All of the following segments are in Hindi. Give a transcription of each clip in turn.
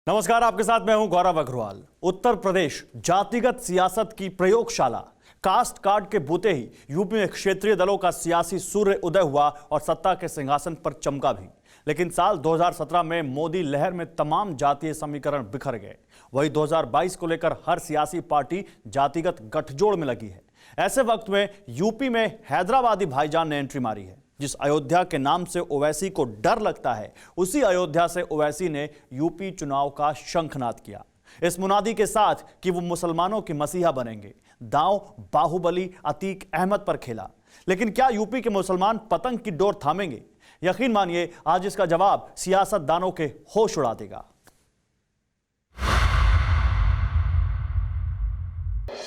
नमस्कार, आपके साथ मैं हूं गौरव अग्रवाल। उत्तर प्रदेश जातिगत सियासत की प्रयोगशाला। कास्ट कार्ड के बूते ही यूपी में क्षेत्रीय दलों का सियासी सूर्य उदय हुआ और सत्ता के सिंहासन पर चमका भी। लेकिन साल 2017 में मोदी लहर में तमाम जातीय समीकरण बिखर गए। वही 2022 को लेकर हर सियासी पार्टी जातिगत गठजोड़ में लगी है। ऐसे वक्त में यूपी में हैदराबादी भाईजान ने एंट्री मारी है। जिस अयोध्या के नाम से ओवैसी को डर लगता है, उसी अयोध्या से ओवैसी ने यूपी चुनाव का शंखनाद किया, इस मुनादी के साथ कि वो मुसलमानों के मसीहा बनेंगे। दांव बाहुबली अतीक अहमद पर खेला। लेकिन क्या यूपी के मुसलमान पतंग की डोर थामेंगे? यकीन मानिए, आज इसका जवाब सियासतदानों के होश उड़ा देगा।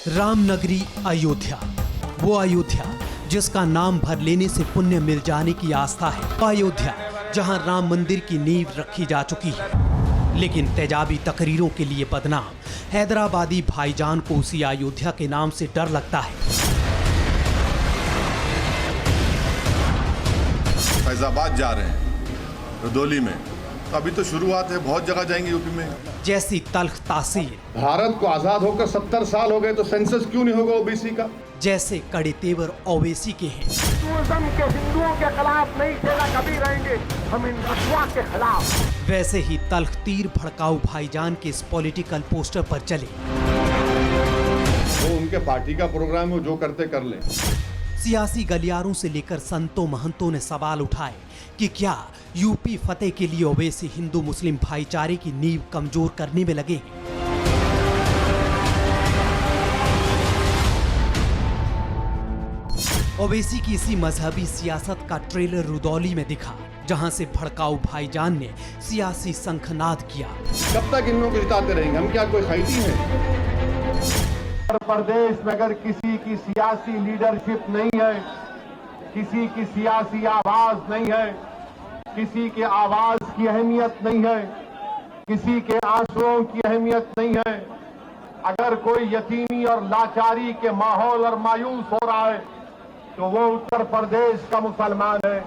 रामनगरी अयोध्या, वो अयोध्या जिसका नाम भर लेने से पुण्य मिल जाने की आस्था है। अयोध्या जहां राम मंदिर की नींव रखी जा चुकी है। लेकिन तेजाबी तकरीरों के लिए बदनाम हैदराबादी भाईजान को उसी अयोध्या के नाम से डर लगता है। फैजाबाद जा रहे हैं, रुदौली में, तो अभी तो शुरुआत है, बहुत जगह जाएंगे यूपी में। जैसी तल्ख तासीर, भारत को आजाद होकर 70 साल हो गए, तो सेंसस क्यों नहीं होगा ओबीसी का? जैसे कड़े तेवर ओवैसी के हैं। हिंदुइज्म के हिंदुओं के खिलाफ नहीं चेला कभी रहेंगे, हम इन रसुआ के खिलाफ। वैसे ही तल्ख तीर भड़काऊ भाईजान के इस पॉलिटिकल पोस्टर पर चले। वो उनके पार्टी का प्रोग्राम है, जो करते कर लें। सियासी गलियारों से लेकर संतों महंतों ने सवाल उठाए कि क्या यूपी फतेह के लिए ओवैसी हिंदू मुस्लिम भाईचारे की नींव कमजोर करने में लगे हैं। ओवैसी की इसी मजहबी सियासत का ट्रेलर रुदौली में दिखा, जहां से भड़काऊ भाईजान ने सियासी शंखनाद किया। कब तक इन लोगों को जिताते रहेंगे? हम क्या कोई खैती हैं? उत्तर प्रदेश में अगर किसी की सियासी लीडरशिप नहीं है, किसी की सियासी आवाज नहीं है, किसी के आवाज की अहमियत नहीं है, किसी के आंसुओं की अहमियत नहीं है, अगर कोई यतीमी और लाचारी के माहौल और मायूस हो रहा है, तो वो उत्तर प्रदेश का मुसलमान है।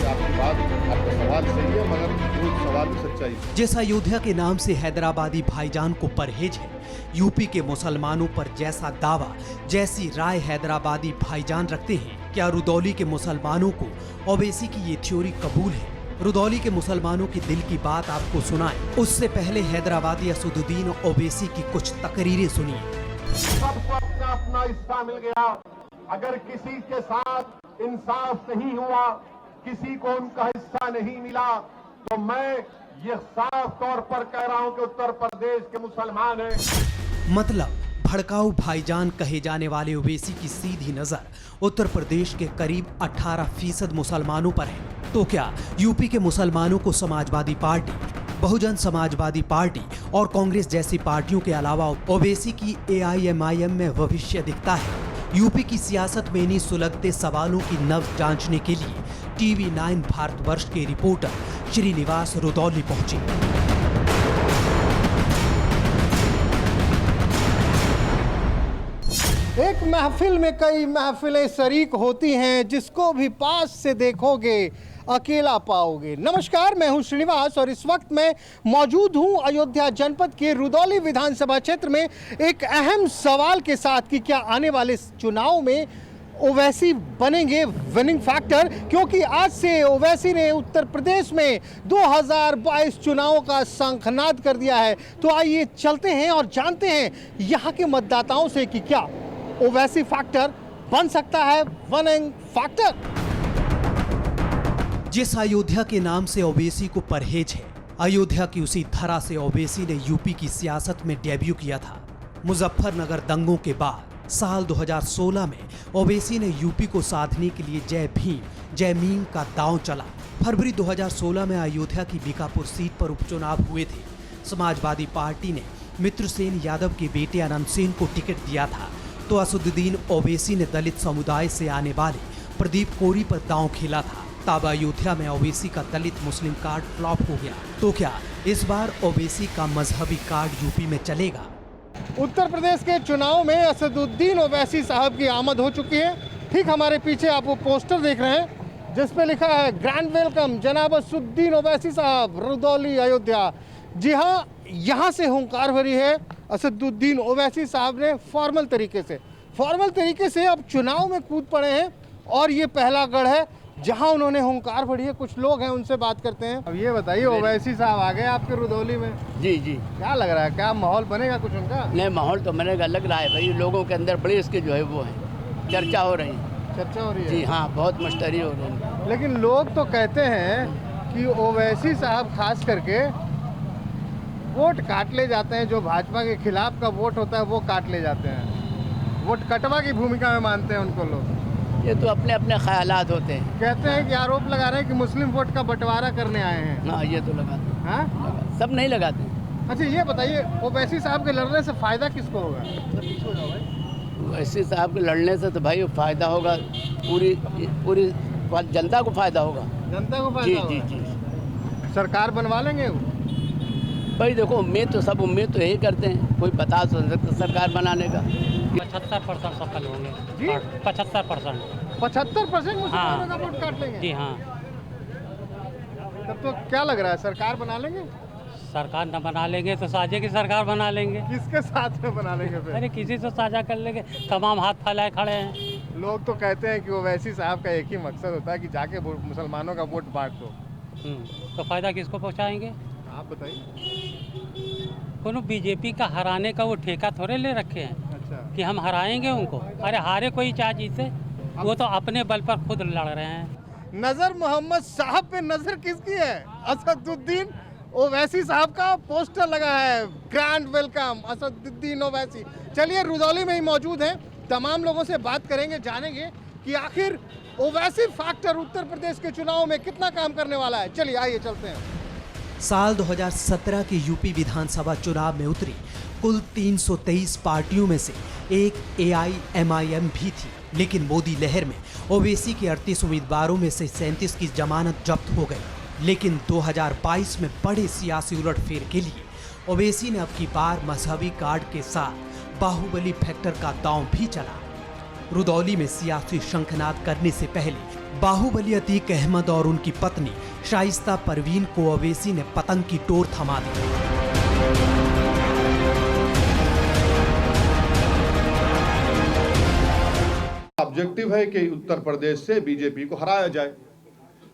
आपकी बात, आपका सवाल सही है, मगर वो सवाल में सच्चाई है। जिस अयोध्या के नाम से हैदराबादी भाईजान को परहेज है, यूपी के मुसलमानों पर जैसा दावा, जैसी राय हैदराबादी भाईजान रखते हैं, क्या रुदौली के मुसलमानों को ओवैसी की ये थ्योरी कबूल है? रुदौली के मुसलमानों की दिल की बात आपको सुनाएं, उससे पहले हैदराबादी असदुद्दीन ओवैसी की कुछ तकरीरें सुनिए। सबको अपना अपना हिस्सा मिल गया। अगर किसी के साथ इंसाफ नहीं हुआ, किसी को उनका हिस्सा नहीं मिला, तो मैं ये साफ तौर पर कह रहा हूं कि उत्तर प्रदेश के मुसलमान हैं। मतलब भड़काऊ भाईजान कहे जाने वाले ओवैसी की सीधी नजर उत्तर प्रदेश के करीब 18% मुसलमानों पर है। तो क्या यूपी के मुसलमानों को समाजवादी पार्टी, बहुजन समाजवादी पार्टी और कांग्रेस जैसी पार्टियों के अलावा ओवैसी की AIMIM में भविष्य दिखता है? यूपी की सियासत में इन्हीं सुलगते सवालों की नब्ज जांचने के लिए TV9 भारतवर्ष के रिपोर्टर श्रीनिवास रुदौली पहुंचे। एक महफिल में कई महफिलें शरीक होती हैं, जिसको भी पास से देखोगे अकेला पाओगे। नमस्कार, मैं हूं श्रीनिवास और इस वक्त मैं मौजूद हूं अयोध्या जनपद के रुदौली विधानसभा क्षेत्र में एक अहम सवाल के साथ कि क्या आने वाले चुनाव में ओवैसी बनेंगे विनिंग फैक्टर, क्योंकि आज से ओवैसी ने उत्तर प्रदेश में 2022 चुनावों का शंखनाद कर दिया है। तो आइए चलते हैं और जानते हैं यहाँ के मतदाताओं से कि क्या ओवैसी फैक्टर बन सकता है विनिंग फैक्टर। जिस अयोध्या के नाम से ओवैसी को परहेज है, अयोध्या की उसी धरा से ओवैसी ने यूपी की सियासत में डेब्यू किया था। मुजफ्फरनगर दंगों के बाद साल 2016 में ओवैसी ने यूपी को साधने के लिए जय भीम जय मीम का दांव चला। फरवरी 2016 में अयोध्या की बीकापुर सीट पर उपचुनाव हुए थे। समाजवादी पार्टी ने मित्रसेन यादव के बेटे अनंत सेन को टिकट दिया था, तो असदुद्दीन ओवैसी ने दलित समुदाय से आने वाले प्रदीप कोरी पर दांव खेला था। तब अयोध्या में ओवैसी का दलित मुस्लिम कार्ड फ्लॉप हो गया। तो क्या इस बार ओवैसी का मजहबी कार्ड यूपी में चलेगा? उत्तर प्रदेश के चुनाव में असदुद्दीन ओवैसी साहब की आमद हो चुकी है। ठीक हमारे पीछे आप वो पोस्टर देख रहे हैं, जिस पे लिखा है ग्रैंड वेलकम जनाब असदुद्दीन ओवैसी साहब रुदौली अयोध्या। जी हाँ, यहाँ से हुंकार भरी है असदुद्दीन ओवैसी साहब ने फॉर्मल तरीके से अब चुनाव में कूद पड़े हैं और ये पहला गढ़ है जहां उन्होंने हुंकार भरी है। कुछ लोग हैं, उनसे बात करते हैं। अब ये बताइए, ओवैसी साहब आ गए आपके रुदौली में? जी जी। क्या लग रहा है, क्या माहौल बनेगा कुछ उनका? नहीं, माहौल तो बनेगा, लग रहा है भाई। लोगों के अंदर बड़ी इसके जो है वो है, चर्चा हो रही है। चर्चा हो रही है? जी हाँ, बहुत मश्तरी हो रही है। लेकिन लोग तो कहते हैं कि ओवैसी साहब खास करके वोट काट ले जाते हैं, जो भाजपा के खिलाफ का वोट होता है वो काट ले जाते हैं। वोट कटवा की भूमिका में मानते हैं उनको लोग। ये तो अपने अपने ख्यालात होते हैं। कहते हैं कि आरोप लगा रहे हैं कि मुस्लिम वोट का बंटवारा करने आए हैं। हाँ, ये तो लगाते हैं। हाँ? सब नहीं लगाते। अच्छा ये बताइए, ओवैसी साहब के लड़ने से फायदा किसको होगा? वैसे साहब के लड़ने से तो भाई फ़ायदा होगा, पूरी जनता को फ़ायदा होगा। जनता को जी फायदा जी होगा। जी। सरकार बनवा लेंगे वो? भाई देखो, उम्मीद तो यही करते हैं। कोई बता तो सकता सरकार बनाने का। 75% सफल होंगे जी? 75%। 75% मुसलमानों हाँ। का वोट काट लेंगे? जी हाँ। तब तो क्या लग रहा है, सरकार बना लेंगे? सरकार न बना लेंगे तो साझे की सरकार बना लेंगे। किसके साथ में बना लेंगे फिर? अरे किसी से साझा कर लेंगे, तमाम हाथ फैलाए खड़े हैं। लोग तो कहते हैं कि ओवैसी साहब का एक ही मकसद होता है कि जाके मुसलमानों का वोट बांट दो। तो फायदा किसको पहुंचाएंगे? आप बताइए। कोनो बीजेपी का हराने का वो ठेका थोड़े ले रखे हैं अच्छा, कि हम हराएंगे उनको। अरे हारे कोई चाहे जीते, वो तो अपने बल पर खुद लड़ रहे हैं। नजर मोहम्मद साहब पे नजर किसकी है? असदुद्दीन ओवैसी साहब का पोस्टर लगा है, ग्रैंड वेलकम असदुद्दीन ओवैसी। चलिए, रुदौली में ही मौजूद हैं, तमाम लोगों से बात करेंगे, जानेंगे कि आखिर ओवैसी फैक्टर उत्तर प्रदेश के चुनाव में कितना काम करने वाला है। चलिए आइए चलते हैं। साल 2017 के यूपी विधानसभा चुनाव में उतरी कुल 323 पार्टियों में से एक AIMIM भी थी, लेकिन मोदी लहर में ओवैसी के 38 उम्मीदवारों में से 37 की जमानत जब्त हो गई। लेकिन 2022 में बड़े सियासी उलटफेर के लिए ओवैसी ने अब की बार मजहबी कार्ड के साथ बाहुबली फैक्टर का दांव भी चला। रुदौली में सियासी शंखनाद करने से पहले बाहुबली अतीक अहमद और उनकी पत्नी शाइस्ता परवीन को ओवैसी ने पतंग की डोर थमा दी। ऑब्जेक्टिव है कि उत्तर प्रदेश से बीजेपी को हराया जाए।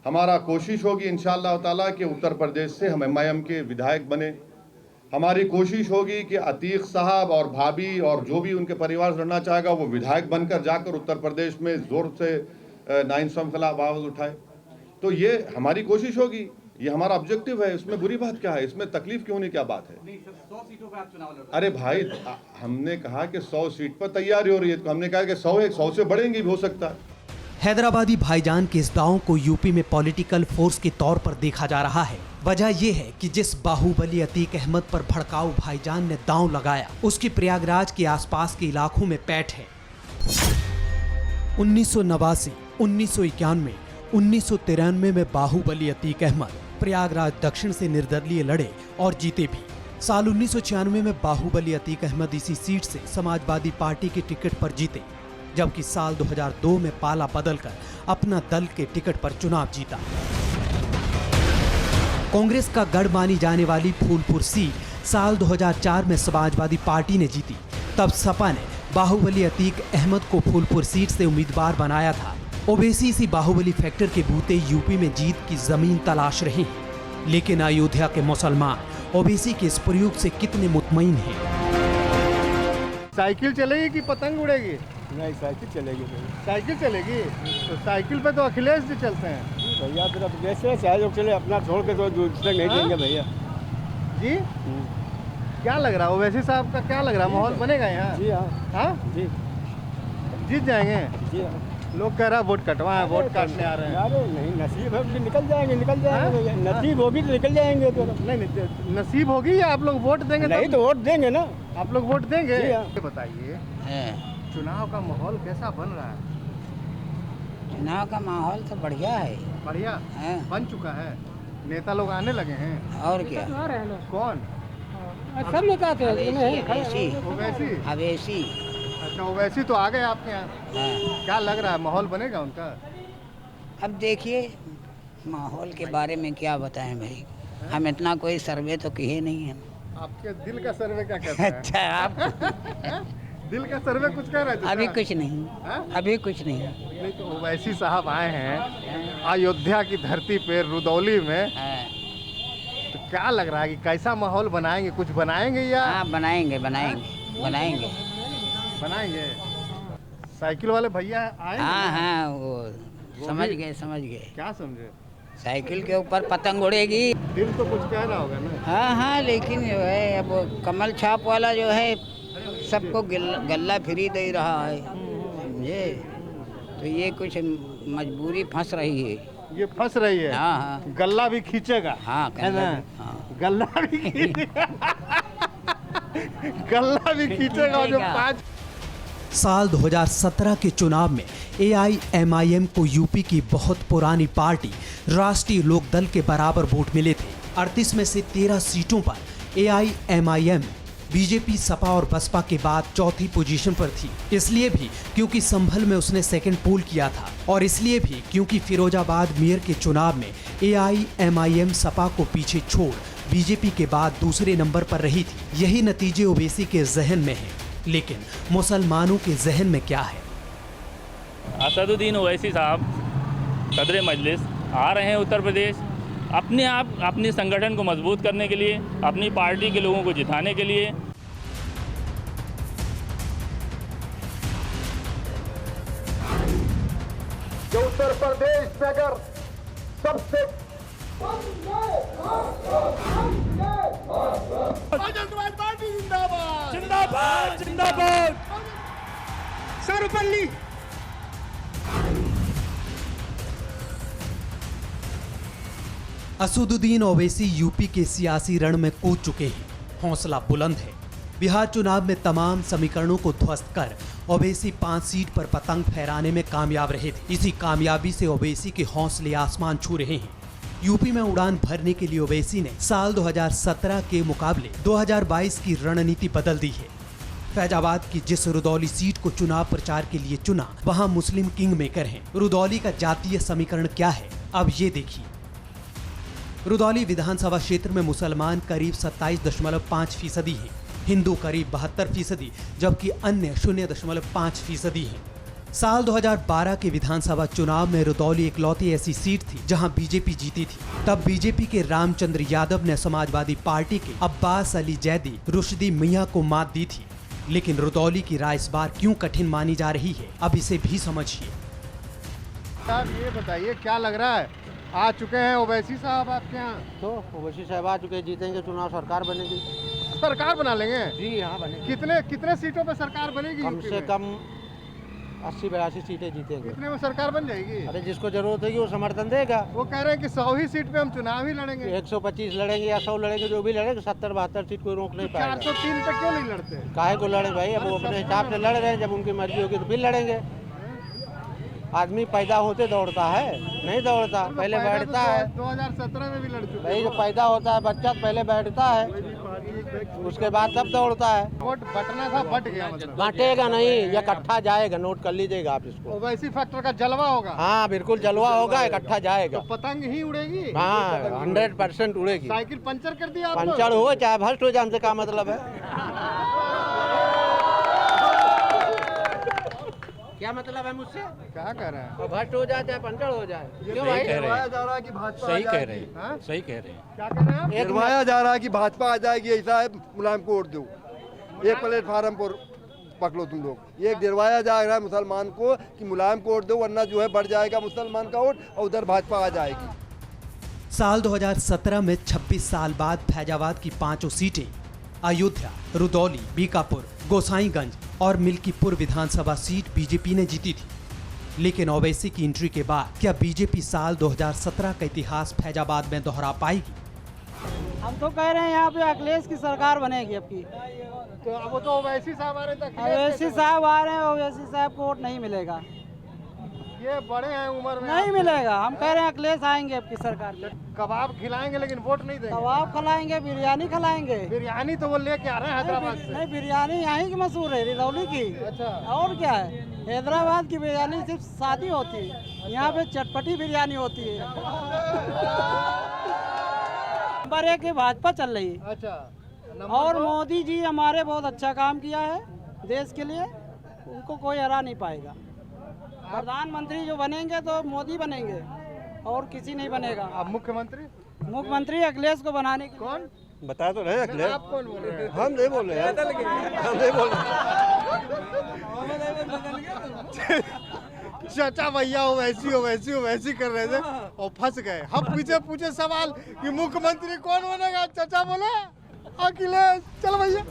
हमारा कोशिश होगी इंशाअल्लाह ताला कि उत्तर प्रदेश से हम MIM के विधायक बने। हमारी कोशिश होगी कि अतीक साहब और भाभी और जो भी उनके परिवार से लड़ना चाहेगा वो विधायक बनकर जाकर उत्तर प्रदेश में जोर से नाइंसाफ़ी के खिलाफ आवाज़ उठाए। तो ये हमारी कोशिश होगी, ये हमारा ऑब्जेक्टिव है। इसमें बुरी बात क्या है, इसमें तकलीफ क्यों होने क्या बात है? 100 सीटों पर आप चुनाव लड़। अरे भाई, हमने कहा कि 100 सीट पर तैयारी हो रही है, तो हमने कहा कि 100 से बढ़ेंगी भी हो सकता है। हैदराबादी भाईजान के इस दांव को यूपी में पॉलिटिकल फोर्स के तौर पर देखा जा रहा है। वजह यह है कि जिस बाहुबली अतीक अहमद पर भड़काऊ भाईजान ने दांव लगाया, उसकी प्रयागराज के आसपास के इलाकों में पैठ है। 1989, 1991, 1993 में बाहुबली अतीक अहमद प्रयागराज दक्षिण से निर्दलीय लड़े और जीते भी। साल 1996 में बाहुबली अतीक अहमद इसी सीट से समाजवादी पार्टी के टिकट पर जीते, जबकि साल 2002 में पाला बदलकर अपना दल के टिकट पर चुनाव जीता। कांग्रेस का गढ़ मानी जाने वाली फूलपुर सीट साल 2004 में समाजवादी पार्टी ने जीती। तब सपा ने बाहुबली अतीक अहमद को फूलपुर सीट से उम्मीदवार बनाया था। ओवैसी इसी बाहुबली फैक्टर के बूते यूपी में जीत की जमीन तलाश रहे हैं, लेकिन अयोध्या के मुसलमान ओवैसी के इस प्रयोग से कितने मुतमईन हैं? साइकिल चलेगी कि पतंग उड़ेगी? नहीं, साइकिल चलेगी। साइकिल चलेगी। तो साइकिल पे तो अखिलेश जी चलते हैं भैया, फिर अब जैसे चाहे लोग चले, अपना छोड़ के तो दूसरे नहीं देंगे भैया जी। क्या लग रहा है ओवैसी साहब का, क्या लग रहा है, माहौल बनेगा यहाँ? जी हाँ। हाँ, जी जीत जाएंगे। जी हाँ। लोग कह रहा है वोट कटवाए, वोट काटने आ रहे हैं। अरे नहीं, नसीब है तो निकल जाएंगे भैया। नसीब होगी तो निकल जाएंगे। तो नहीं, नसीब होगी या आप लोग वोट देंगे? नहीं तो वोट देंगे ना। आप लोग वोट देंगे? जी हाँ। ये बताइए, चुनाव का माहौल कैसा बन रहा है? चुनाव का माहौल तो बढ़िया है। बढ़िया हाँ। बन चुका है, नेता लोग आने लगे हैं। और क्या? कौन? सब नेता थे। अवेशी। ओवैसी? अवेशी। अच्छा, ओवैसी तो आ गए आपके यहाँ। हाँ। क्या लग रहा है, माहौल बनेगा उनका? अब देखिए माहौल के बारे में क्या बताएं भाई, हम इतना कोई सर्वे तो किए नहीं है। आपके दिल का सर्वे क्या कहता है? अच्छा आप दिल का सर्वे कुछ कह रहे थे? अभी कुछ नहीं, अभी कुछ नहीं। नहीं तो ओवैसी साहब आए हैं अयोध्या की धरती पे रुदौली में, तो क्या लग रहा है कि कैसा माहौल बनाएंगे? कुछ बनाएंगे या? हाँ बनाएंगे बनाएंगे बनाएंगे बनाएंगे। साइकिल वाले भैया आए? हाँ हाँ वो समझ गए समझ गए। क्या समझे? साइकिल के ऊपर पतंग उड़ेगी। दिल तो कुछ कह रहा होगा ना? हाँ हाँ लेकिन जो है अब कमल छाप वाला जो है सबको गल्ला फ्री दे रहा है, समझे? तो ये कुछ मजबूरी फंस रही है। ये फंस रही है। हाँ हाँ गल्ला भी खींचेगा। हाँ है ना? गल्ला भी खींचेगा। गल्ला भी खींचेगा। जो 5 साल 2017 के चुनाव में AIMIM को यूपी की बहुत पुरानी पार्टी राष्ट्रीय लोकदल के बराबर वोट मिले थे। 38 में से 13 सीटों पर AIMIM बीजेपी, सपा और बसपा के बाद चौथी पोजीशन पर थी। इसलिए भी क्योंकि संभल में उसने सेकंड पोल किया था, और इसलिए भी क्योंकि फिरोजाबाद मेयर के चुनाव में AIMIM सपा को पीछे छोड़ बीजेपी के बाद दूसरे नंबर पर रही थी। यही नतीजे ओवैसी के जहन में हैं, लेकिन मुसलमानों के जहन में क्या है? असदुद्दीन ओवैसी साहब सदर मजलिस आ रहे हैं उत्तर प्रदेश, अपने संगठन को मजबूत करने के लिए, अपनी पार्टी के लोगों को जिताने के लिए। जो उत्तर प्रदेश में अगर सबसे जिंदाबाद जिंदाबाद सर्वपल्ली। असदुद्दीन ओवैसी यूपी के सियासी रण में कूद चुके हैं। हौसला बुलंद है। बिहार चुनाव में तमाम समीकरणों को ध्वस्त कर ओवैसी 5 सीट पर पतंग फहराने में कामयाब रहे थे। इसी कामयाबी से ओवैसी के हौसले आसमान छू रहे हैं। यूपी में उड़ान भरने के लिए ओवैसी ने साल 2017 के मुकाबले 2022 की रणनीति बदल दी है। फैजाबाद की जिस रुदौली सीट को चुनाव प्रचार के लिए चुना, वहां मुस्लिम किंग मेकर हैं। रुदौली का जातीय समीकरण क्या है, अब ये देखिए। रुदौली विधानसभा क्षेत्र में मुसलमान करीब 27.5% हैं, हिंदू करीब 72%, जबकि अन्य 0.5% हैं। साल 2012 के विधानसभा चुनाव में रुदौली इकलौती ऐसी सीट थी जहां बीजेपी जीती थी। तब बीजेपी के रामचंद्र यादव ने समाजवादी पार्टी के अब्बास अली जैदी रुशदी मियां को मात दी थी। लेकिन रुदौली की राय इस बार क्यों कठिन मानी जा रही है, अब इसे भी समझिए। साहब ये बताइए क्या लग रहा है, आ चुके हैं ओवैसी साहब आपके यहाँ? तो ओवैसी साहब आ चुके, जीतेंगे चुनाव, सरकार बनेगी। सरकार बना लेंगे? जी हाँ बनेगी। कितने सीटों पे सरकार बनेगी? कम से कम 80-82 सीटें जीतेंगे। कितने में सरकार बन जाएगी? अरे जिसको जरूरत होगी वो समर्थन देगा। वो कह रहे हैं कि 100 ही सीट पे हम चुनाव ही लड़ेंगे। 125 लड़ेंगे या 100 लड़ेंगे, जो भी लड़ेंगे 70-72 सीट कोई रोक नहीं पाएगा। 403 पे क्यों नहीं लड़ते? काहे को लड़े भाई, अब वो अपने हिसाब से लड़ रहे हैं, जब उनकी मर्जी होगी तो फिर लड़ेंगे। आदमी पैदा होते दौड़ता है, नहीं दौड़ता, पहले बैठता है। 2017 में भी लड़ चुके। भाई जो पैदा होता है बच्चा तो पहले बैठता है, उसके बाद तब दौड़ता है। वोट बटना था, बट गया मतलब। बांटेगा नहीं, या इकट्ठा जाएगा, नोट कर लीजिएगा आप इसको। ओवैसी फैक्टर का जलवा होगा। हाँ बिल्कुल जलवा होगा, इकट्ठा जाएगा। तो पतंग ही उड़ेगी। हाँ 100% उड़ेगी। साइकिल पंचर कर दिया आप? पंचर हो चाहे भ्रष्ट हो जाए, हमसे क्या मतलब है? क्या मतलब है मुझसे? क्या कह रहे हैं? भ्रष्ट हो जाए चाहे पंचर हो जाए, क्यों भाई? जा रहा है कि भाजपा सही कह रहे हैं, सही कह रहे हैं। क्या कह रहे हैं आप? निर्वाया जा रहा है कि भाजपा आ जाएगी, ऐसा है, मुलायम को वोट दो। एक प्लेटफार्म पर पकड़ो तुम लोग। ये निर्वाया जा रहा है मुसलमान को कि मुलायम को वोट दो, वरना जो है बढ़ जाएगा मुसलमान का वोट और उधर भाजपा आ जाएगी। साल 2017 में 26 साल बाद फैजाबाद की 5 सीटें अयोध्या, रुदौली, बीकापुर, गोसाईगंज और मिल्कीपुर विधानसभा सीट बीजेपी ने जीती थी। लेकिन ओवैसी की एंट्री के बाद क्या बीजेपी साल 2017 का इतिहास फैजाबाद में दोहरा पाएगी? हम तो कह रहे हैं यहाँ पे अखिलेश की सरकार बनेगी अब की। तो अब वो तो ओवैसी साहब आ रहे थे। ओवैसी साहब आ रहे हैं, ओवैसी साहब को वोट नहीं मिलेगा। ये बड़े हैं उम्र में। नहीं मिलेगा। हम कह रहे हैं अखिलेश आएंगे आपकी सरकार में। कबाब खिलाएंगे लेकिन वोट नहीं देंगे। कबाब खिलाएंगे, बिरयानी खिलाएंगे। बिरयानी तो वो लेके आ रहे हैं हैदराबाद से। नहीं, बिरयानी यहाँ की मशहूर है, रिदौली की। अच्छा। और क्या है, हैदराबाद की बिरयानी सिर्फ शादी होती है, यहाँ पे चटपटी बिरयानी होती है। नंबर 1 भाजपा चल रही है। अच्छा। और मोदी जी हमारे बहुत अच्छा काम किया है देश के लिए, उनको कोई हरा नहीं पाएगा। प्रधानमंत्री जो बनेंगे तो मोदी बनेंगे और किसी नहीं बनेगा। अब मुख्यमंत्री? मुख्यमंत्री अखिलेश को बनाने के कौन बता तो रहे अखिलेश। आप कौन बोल रहे हैं? हम नहीं बोल रहे हैं, हम नहीं बोल रहे। चाचा भैया हो वैसी कर रहे थे और फंस गए। हम पीछे पूछे सवाल कि मुख्यमंत्री कौन बनेगा, चाचा बोले अखिलेश। चलो भैया।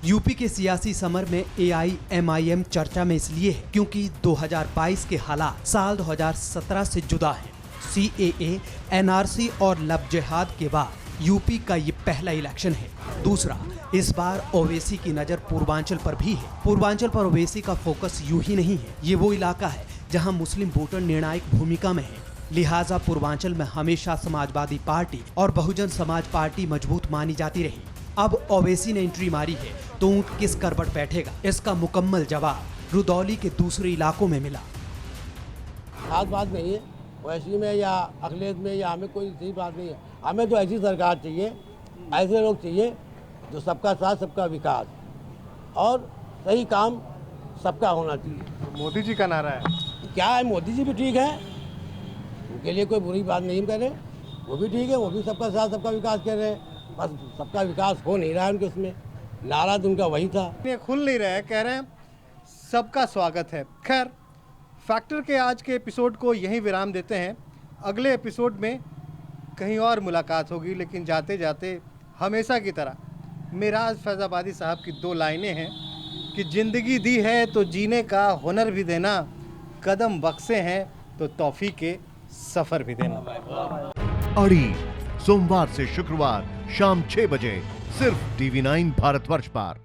यूपी के सियासी समर में AIMIM चर्चा में इसलिए है क्योंकि 2022 के हालात साल 2017 से जुदा हैं। CAA, NRC और लव जिहाद के बाद यूपी का ये पहला इलेक्शन है। दूसरा, इस बार ओवैसी की नज़र पूर्वांचल पर भी है। पूर्वांचल पर ओवैसी का फोकस यूं ही नहीं है, ये वो इलाका है जहां मुस्लिम वोटर निर्णायक भूमिका में है। लिहाजा पूर्वांचल में हमेशा समाजवादी पार्टी और बहुजन समाज पार्टी मजबूत मानी जाती रही। अब ओवैसी ने एंट्री मारी है तो ऊंट किस करवट बैठेगा, इसका मुकम्मल जवाब रुदौली के दूसरे इलाकों में मिला। खास बात नहीं है ओवैसी में या अखिलेश में, या हमें कोई सही बात नहीं है। हमें तो ऐसी सरकार चाहिए, ऐसे लोग चाहिए जो सबका साथ सबका विकास और सही काम सबका होना चाहिए। मोदी जी का नारा है। क्या है, मोदी जी भी ठीक है, उनके लिए कोई बुरी बात नहीं करे, वो भी ठीक है, वो भी सबका साथ सबका विकास कर रहे हैं। बस सबका विकास हो नहीं रहा है उनके, उसमें नारा तो उनका वही था। ये खुल नहीं रहे, कह रहे हैं सबका स्वागत है। खैर, फैक्टर के आज के एपिसोड को यहीं विराम देते हैं। अगले एपिसोड में कहीं और मुलाकात होगी, लेकिन जाते जाते हमेशा की तरह मिराज फैजाबादी साहब की 2 लाइनें हैं कि ज़िंदगी दी है तो जीने का हुनर भी देना, कदम बख्शे हैं तो तौफीक के सफ़र भी देना। अड़ी सोमवार से शुक्रवार शाम 6 बजे सिर्फ TV9 भारतवर्ष पर।